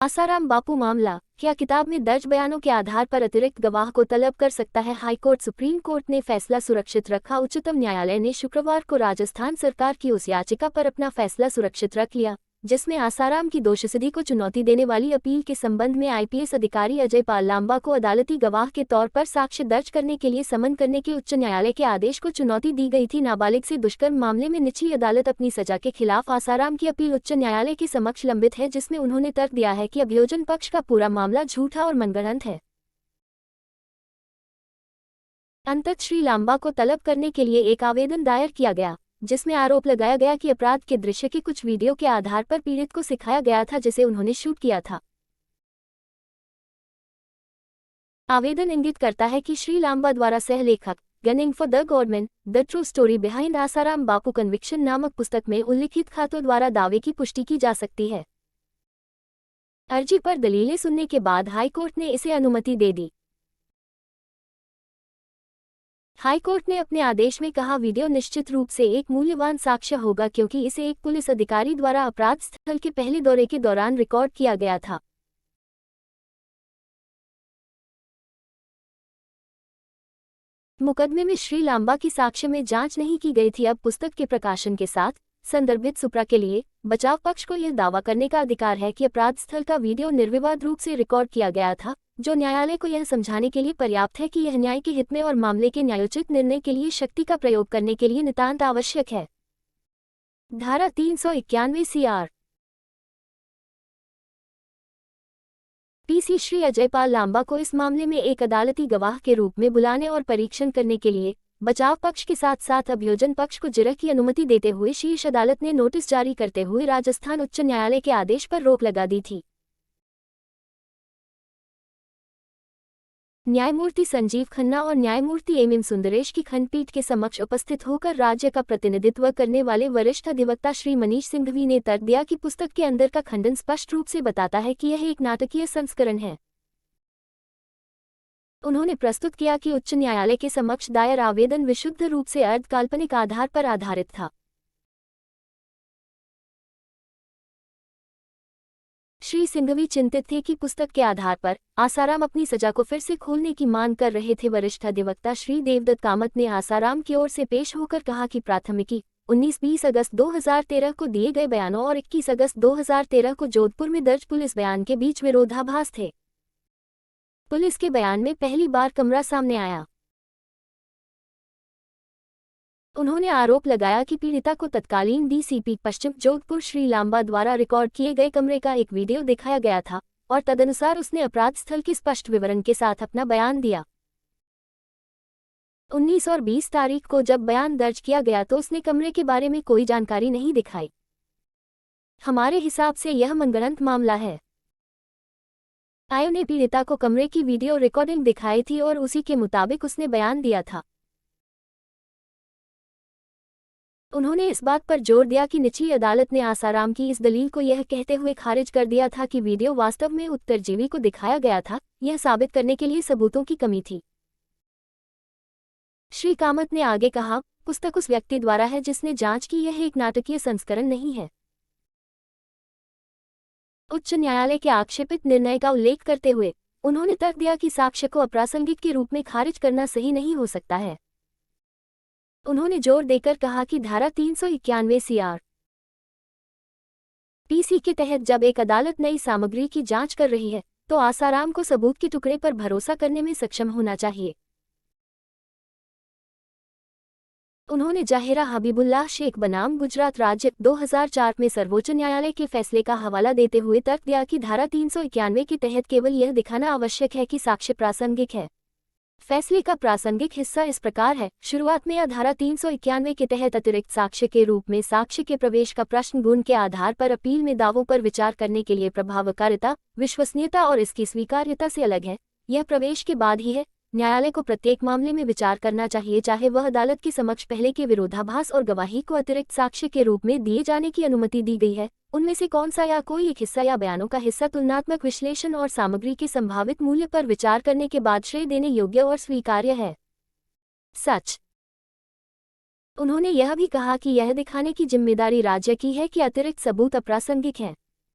आसाराम बापू मामला, क्या किताब में दर्ज बयानों के आधार पर अतिरिक्त गवाह को तलब कर सकता है हाईकोर्ट। सुप्रीम कोर्ट ने फैसला सुरक्षित रखा। उच्चतम न्यायालय ने शुक्रवार को राजस्थान सरकार की उस याचिका पर अपना फैसला सुरक्षित रख लिया जिसमें आसाराम की दोषसिद्धि को चुनौती देने वाली अपील के संबंध में आईपीएस अधिकारी अजय पाल लांबा को अदालती गवाह के तौर पर साक्ष्य दर्ज करने के लिए समन करने के उच्च न्यायालय के आदेश को चुनौती दी गई थी। नाबालिग से दुष्कर्म मामले में निचली अदालत अपनी सजा के खिलाफ आसाराम की अपील उच्च न्यायालय के समक्ष लंबित है, जिसमें उन्होंने तर्क दिया है कि अभियोजन पक्ष का पूरा मामला झूठा और मनगढ़ंत है। अंततः श्री लांबा को तलब करने के लिए एक आवेदन दायर किया गया जिसमें आरोप लगाया गया कि अपराध के दृश्य के कुछ वीडियो के आधार पर पीड़ित को सिखाया गया था जिसे उन्होंने शूट किया था। आवेदन इंगित करता है कि श्री लांबा द्वारा सह लेखक gunning for the government the true story behind Asaram Bapu conviction नामक पुस्तक में उल्लिखित खातों द्वारा दावे की पुष्टि की जा सकती है। अर्जी पर दलीलें सुनने के बाद हाईकोर्ट ने इसे अनुमति दे दी। हाईकोर्ट ने अपने आदेश में कहा, वीडियो निश्चित रूप से एक मूल्यवान साक्ष्य होगा क्योंकि इसे एक पुलिस अधिकारी द्वारा अपराध स्थल के पहले दौरे के दौरान रिकॉर्ड किया गया था। मुकदमे में श्री लांबा की साक्ष्य में जांच नहीं की गई थी। अब पुस्तक के प्रकाशन के साथ संदर्भित सुप्रा के लिए बचाव पक्ष को यह दावा करने का अधिकार है कि अपराध स्थल का वीडियो निर्विवाद रूप से रिकॉर्ड किया गया था, जो न्यायालय को यह समझाने के लिए पर्याप्त है कि यह न्याय के हित में और मामले के न्यायोचित निर्णय के लिए शक्ति का प्रयोग करने के लिए नितांत आवश्यक है। धारा 391 CR पीसी श्री अजय पाल लांबा को इस मामले में एक अदालती गवाह के रूप में बुलाने और परीक्षण करने के लिए बचाव पक्ष के साथ साथ अभियोजन पक्ष को जिरह की अनुमति देते हुए शीर्ष अदालत ने नोटिस जारी करते हुए राजस्थान उच्च न्यायालय के आदेश पर रोक लगा दी थी। न्यायमूर्ति संजीव खन्ना और न्यायमूर्ति एम सुंदरेश की खंडपीठ के समक्ष उपस्थित होकर राज्य का प्रतिनिधित्व करने वाले वरिष्ठ अधिवक्ता श्री मनीष सिंघवी ने तर्क दिया कि पुस्तक के अंदर का खंडन स्पष्ट रूप से बताता है कि यह एक नाटकीय संस्करण है। उन्होंने प्रस्तुत किया कि उच्च न्यायालय के समक्ष दायर आवेदन विशुद्ध रूप से अर्ध काल्पनिक आधार पर आधारित था। श्री सिंघवी चिंतित थे कि पुस्तक के आधार पर आसाराम अपनी सजा को फिर से खोलने की मांग कर रहे थे। वरिष्ठ अधिवक्ता श्री देवदत्त कामत ने आसाराम की ओर से पेश होकर कहा कि प्राथमिकी 19-20 अगस्त 2013 को दिए गए बयानों और 21 अगस्त 2013 को जोधपुर में दर्ज पुलिस बयान के बीच विरोधाभास थे। पुलिस के बयान में पहली बार कमरा सामने आया। उन्होंने आरोप लगाया कि पीड़िता को तत्कालीन डीसीपी पश्चिम जोधपुर श्री लांबा द्वारा रिकॉर्ड किए गए कमरे का एक वीडियो दिखाया गया था और तदनुसार उसने अपराध स्थल के स्पष्ट विवरण के साथ अपना बयान दिया। 19 और 20 तारीख को जब बयान दर्ज किया गया तो उसने कमरे के बारे में कोई जानकारी नहीं दिखाई। हमारे हिसाब से यह मनगढ़ंत मामला है। आयोग ने पीड़िता को कमरे की वीडियो रिकॉर्डिंग दिखाई थी और उसी के मुताबिक उसने बयान दिया था। उन्होंने इस बात पर जोर दिया कि निचली अदालत ने आसाराम की इस दलील को यह कहते हुए खारिज कर दिया था कि वीडियो वास्तव में उत्तरजीवी को दिखाया गया था। यह साबित करने के लिए सबूतों की कमी थी। श्री कामत ने आगे कहा, पुस्तक उस व्यक्ति द्वारा है जिसने जांच की, यह एक नाटकीय संस्करण नहीं है। उच्च न्यायालय के आक्षेपित निर्णय का उल्लेख करते हुए उन्होंने तर्क दिया कि साक्ष्य को अप्रासंगिक के रूप में खारिज करना सही नहीं हो सकता है। उन्होंने जोर देकर कहा कि धारा 391 CR पीसी के तहत जब एक अदालत नई सामग्री की जांच कर रही है तो आसाराम को सबूत के टुकड़े पर भरोसा करने में सक्षम होना चाहिए। उन्होंने जाहिरा हबीबुल्लाह शेख बनाम गुजरात राज्य 2004 में सर्वोच्च न्यायालय के फैसले का हवाला देते हुए तर्क दिया कि धारा 391 के तहत केवल यह दिखाना आवश्यक है कि साक्ष्य प्रासंगिक है। फैसले का प्रासंगिक हिस्सा इस प्रकार है। शुरुआत में धारा 391 के तहत अतिरिक्त साक्ष्य के रूप में साक्ष्य के प्रवेश का प्रश्न गुण के आधार पर अपील में दावों पर विचार करने के लिए प्रभावकारिता, विश्वसनीयता और इसकी स्वीकार्यता से अलग है। यह प्रवेश के बाद ही है। न्यायालय को प्रत्येक मामले में विचार करना चाहिए, चाहे वह अदालत के समक्ष पहले के विरोधाभास और गवाही को अतिरिक्त साक्ष्य के रूप में दिए जाने की अनुमति दी गई है, उनमें से कौन सा या कोई एक हिस्सा या बयानों का हिस्सा तुलनात्मक विश्लेषण और सामग्री के संभावित मूल्य पर विचार करने के बाद श्रेय देने योग्य और स्वीकार्य है। सच। उन्होंने यह भी कहा कि यह दिखाने की जिम्मेदारी राज्य की है कि अतिरिक्त सबूत अप्रासंगिक हैं।